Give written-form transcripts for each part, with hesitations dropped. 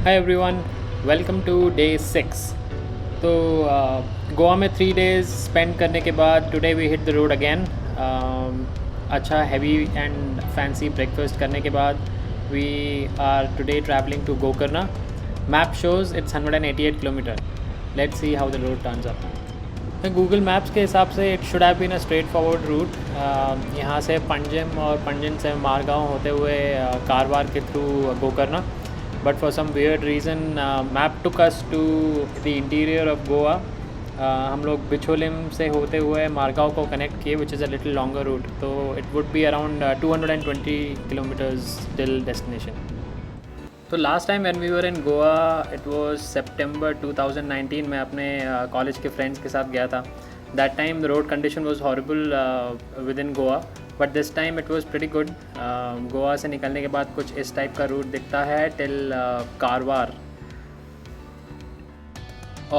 Hi everyone, welcome to day 6। तो गोवा में 3 days spend करने के बाद today we hit the road again. अच्छा हैवी एंड फैंसी ब्रेकफास्ट करने के बाद we are today travelling to Gokarna. Map shows it's 188 kilometre. Let's see how the road turns up. Google maps के हिसाब से it should have been a straight forward route. यहाँ से पंजिम और पंजिम से मारगांव होते हुए कारवार के through Gokarna. But for some weird reason, map took us to the interior of Goa. हम लोग बिछोलिम से होते हुए मारगांव को कनेक्ट किए, which is a little longer route. तो it would be around 220 kilometers till destination. तो last time when we were in Goa, it was September 2019. मैं अपने कॉलेज के फ्रेंड्स के साथ गया था. That time the road condition was horrible within Goa. But this time it was pretty good. Goa से निकलने के बाद कुछ इस टाइप का रूट दिखता है टिल कारवार,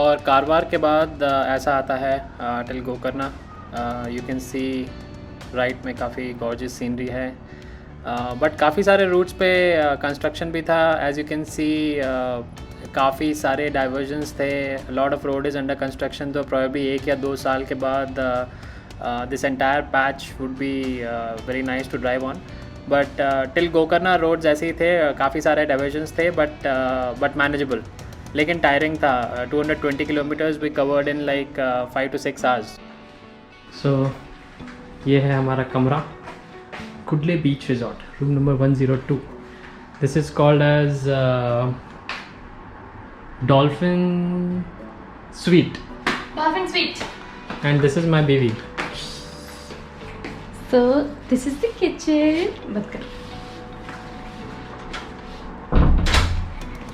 और कारवार के बाद ऐसा आता है till Gokarna. You can see right में काफ़ी गॉर्जियस सीनरी है, बट काफ़ी सारे रूट्स पे कंस्ट्रक्शन भी था। एज यू कैन सी काफ़ी सारे डाइवर्जन्स थे। Lot of road is under construction, तो प्रॉबेबली 1 या 2 साल के बाद this entire patch would be very nice to drive on. But till Gokarna roads ऐसे ही थे, काफ़ी सारे diversions थे, but manageable. लेकिन टायरिंग था। 220 kilometers we covered in like 5 to 6 hours. So ये है हमारा कमरा, Kudle beach resort, room number 102. This is called as Dolphin Suite. Dolphin Suite. And this is my baby. So this is the kitchen. बंद कर।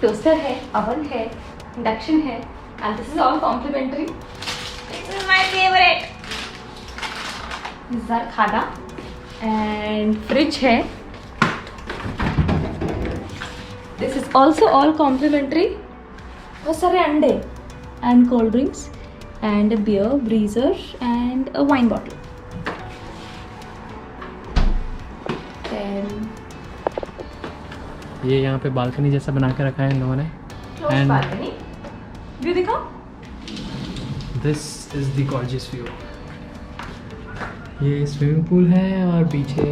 Toaster है, oven है, induction है, and this is all complimentary. This is my favorite. This is our खाना and fridge है. This is also all complimentary. बहुत सारे अंडे and cold drinks and a beer, breezer and a wine bottle. ये यहाँ पे balcony जैसा बना के रखा है इन लोगों ने। एंड बालकनी व्यू दिखाओ। This is the gorgeous view. ये स्विमिंग पूल है और पीछे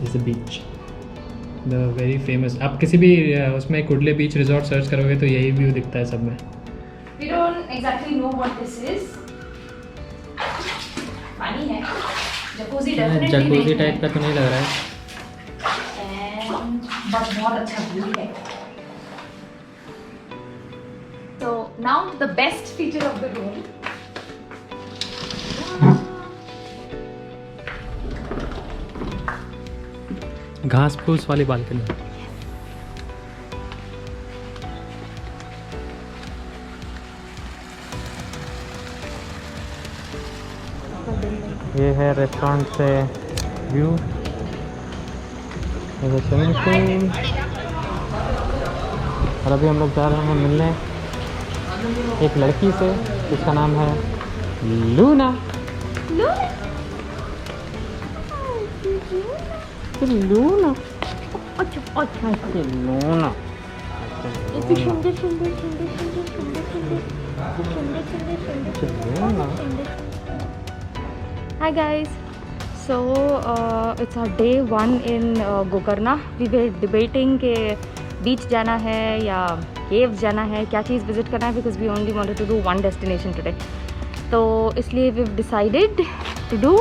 is the beach, the very famous. आप किसी भी उसमें कुडले बीच रिजॉर्ट सर्च करोगे तो यही व्यू दिखता है सब में। We don't exactly know what this is. पानी है, जकूजी डेफिनेटली जकूजी टाइप का तो नहीं लग रहा है, एंड बट बहुत अच्छा व्यू है। तो now the best feature of the room. घास फूस वाली बालकनी। ये है रेस्टोरेंट से व्यू, स्विमिंग पूल। और अभी हम लोग जा रहे हैं मिलने एक लड़की से, जिसका नाम है लूना। लूना अच्छा अच्छा Luna. Hi guys, so it's our day 1 in Gokarna. We were debating के बीच जाना है या केव जाना है, क्या चीज़ विजिट करना है, because we only wanted to do one destination today. तो इसलिए we've decided to do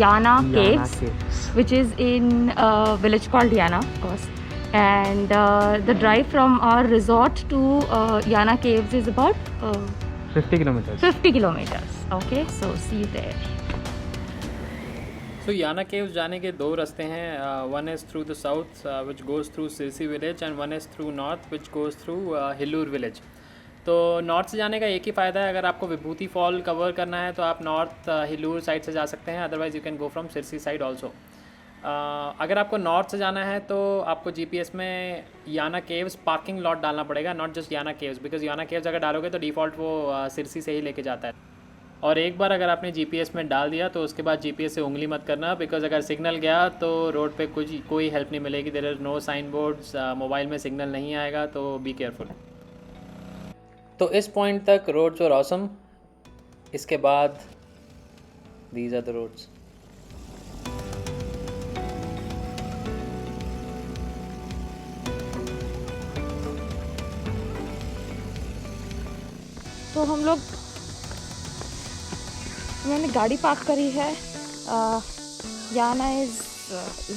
Yana Caves, which is in a village called Yana, of course. And the drive from our resort to Yana Caves is about 50 kilometers. 50 kilometers. Okay, so see you there. So Yana caves जाने के 2 रास्ते हैं। One is through the south which goes through Sirsi village, and one is through north which goes through Hillur village. तो north से जाने का एक ही फ़ायदा है, अगर आपको विभूति फॉल कवर करना है तो आप नॉर्थ हिल्लूर साइड से जा सकते हैं, otherwise you can go from Sirsi side also. अगर आपको नॉर्थ से जाना है तो आपको GPS में याना केव्स पार्किंग लॉट डालना पड़ेगा, not just Yana caves, because Yana caves अगर डालोगे तो डिफ़ॉल्ट वो सिरसी से ही लेके जाता है। और एक बार अगर आपने जीपीएस में डाल दिया तो उसके बाद जीपीएस से उंगली मत करना, बिकॉज अगर सिग्नल गया तो रोड पे कुछ कोई हेल्प नहीं मिलेगी. There is no sign boards, mobile में सिग्नल नहीं आएगा, तो बी केयरफुल. तो इस पॉइंट तक रोड्स वर ऑसम. इसके बाद दीज आर द रोड्स. तो हम लोग मैंने गाड़ी पार्क करी है. Yana is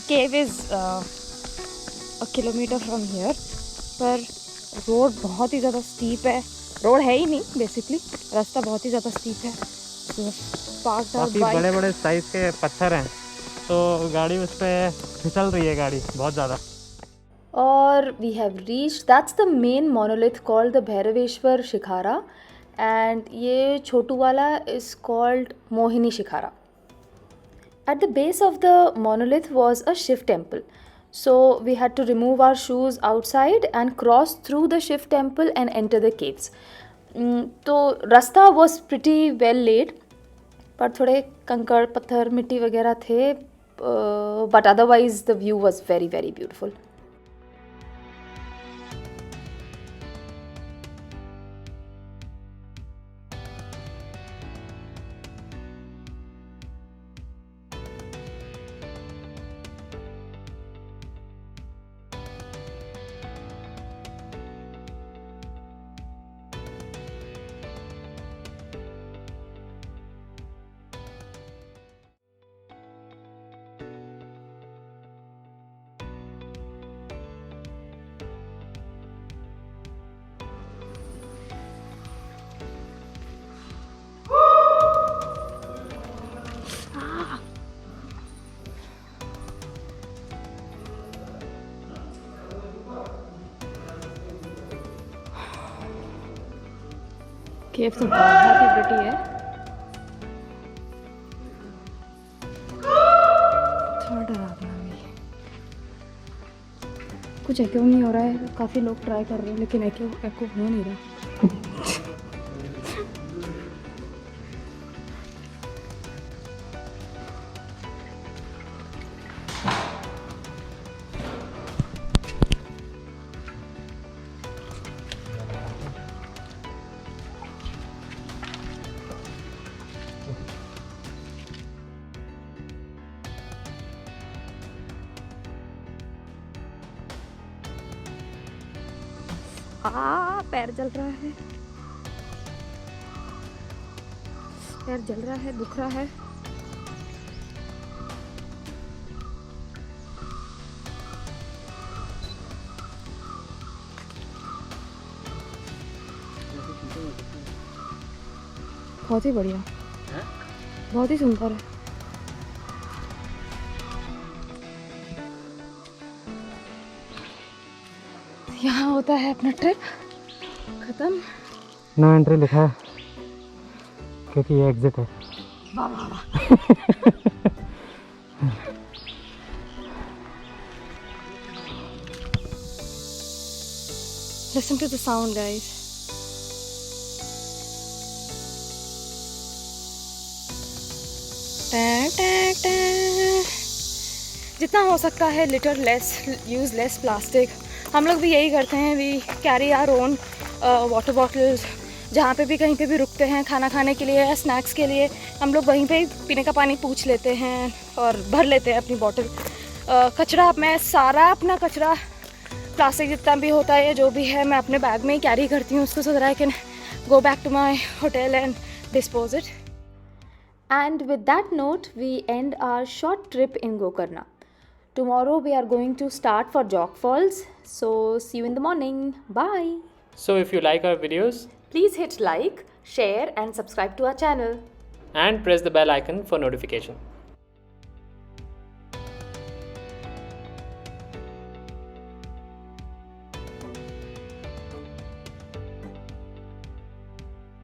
cave is a kilometre from here. पर रोड बहुत ही ज़्यादा स्टीप है. रोड है ही नहीं बेसिकली, रास्ता बहुत ही ज़्यादा स्टीप है. तो पार्क काफ़ी बड़े बड़े साइज़ के पत्थर हैं, तो गाड़ी उस पर फिसल रही है, गाड़ी बहुत ज़्यादा. और we have reached, that's the main monolith called the Bhairaveshwara Shikhara. And ये छोटू वाला is called Mohini Shikhara. At the base of the monolith was a Shiv temple. So we had to remove our shoes outside and cross through the Shiv temple and enter the caves. तो रास्ता was pretty well laid, पर थोड़े कंकड़ पत्थर मिट्टी वगैरह थे, but otherwise the view was very very beautiful. केव तो बहुत ही प्रिटी है. थोड़ा डरावना भी. कुछ एको नहीं हो रहा है. काफ़ी लोग ट्राई कर रहे हैं लेकिन एको हो नहीं रहा. पैर जल रहा है. पैर जल रहा है, दुख रहा है. बहुत ही बढ़िया, बहुत ही सुंदर है. यहाँ होता है अपना ट्रिप खत्म. नो एंट्री लिखा है क्योंकि ये एग्जिट है. वाह वाह वाह. Listen to the sound, guys. जितना हो सकता है litter less, use less plastic. हम लोग भी यही करते हैं. We carry our own water bottles. जहाँ पे भी कहीं पे भी रुकते हैं खाना खाने के लिए या स्नैक्स के लिए, हम लोग वहीं पे पीने का पानी पूछ लेते हैं और भर लेते हैं अपनी बॉटल. कचरा, मैं सारा अपना कचरा, प्लास्टिक जितना भी होता है जो भी है, मैं अपने बैग में ही कैरी करती हूँ उसको, so that I can go back to my hotel and dispose it. And with that note, we end our short trip in Gokarna. Tomorrow we are going to start for Jog Falls. So see you in the morning. Bye. So if you like our videos, Please hit like, share and subscribe to our channel. and press the bell icon for notification.